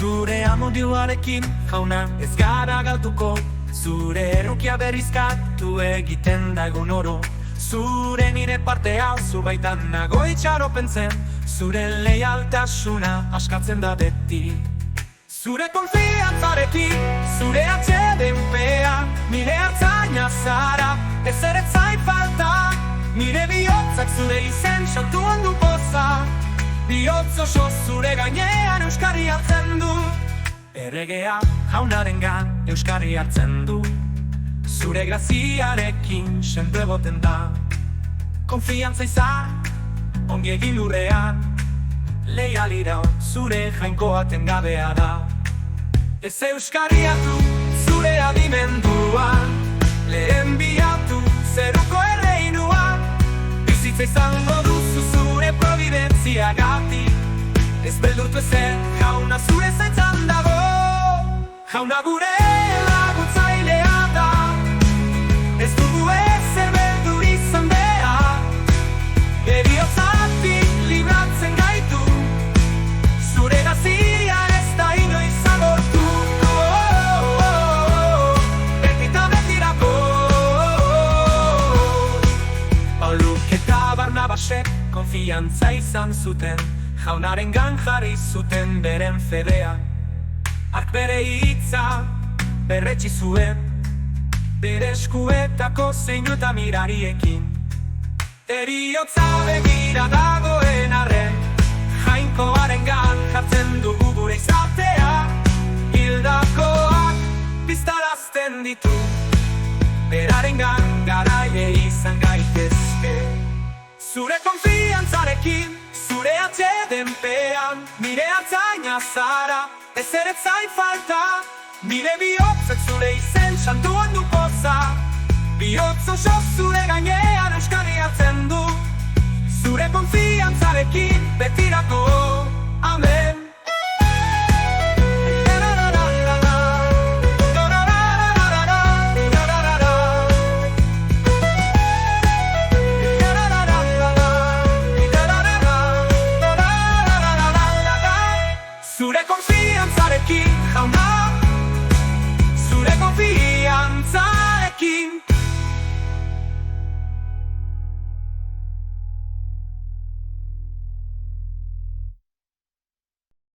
Zure amodioarekin, jauna, ez gara galduko. Zure errukia berrizkatu egiten da egun oro. Zure nire partea, zu baitan nago itxaropentzen. Zure leialtasuna askatzen da beti. Zure konfiantzarekin, zure atxedenpean, nire hartzaina zara, ez ere zain falta. Nire bihotzak zure izen santuan du poza. Bihotz oso zure gainean euskarri hartzen du. Erregea jaunarengan euskarri hartzen du. Zure graziarekin sendo egoten da. Konfiantza izan, ongi egin lurrean. Leialira zure jainkoaten gabea da. Ez euskarri hartu zure adimenduan. Lehen bilatu zeruko erreinuan. Bizitza izango duzu zure providentziagatik. Ez beldurtu ezen, jauna zure zaintzan dago. Jauna gure laguntzailea da. Ez dugu ezer beldur izan behar. Heriotzatik libratzen gaitu. Zure grazia ez da inoiz agortu. Betita betirako. Pauluk eta Barnabasek konfiantza izan zuten. Jaunarengan jarri zuten beren fedea. Hark bere hitza berretsi zuen. Bere eskuetako zeinu eta mirariekin. Heriotza begira dagoen arren. Jainkoarengan jartzen dugu gure izatea. Hildakoak biztarazten ditu. Berarengan garaile izan gaitezke. Zure konfiantzarekin, zure atxedenpean, nire hartzaina zara, ez ere zain falta. Nire bihotzak zure izen santuan du poza. Bihotz oso zure gainean euskarri hartzen du. Zure konfiantzarekin betirako, amen. Zure konfiantzarekin, jauna. Zure konfiantza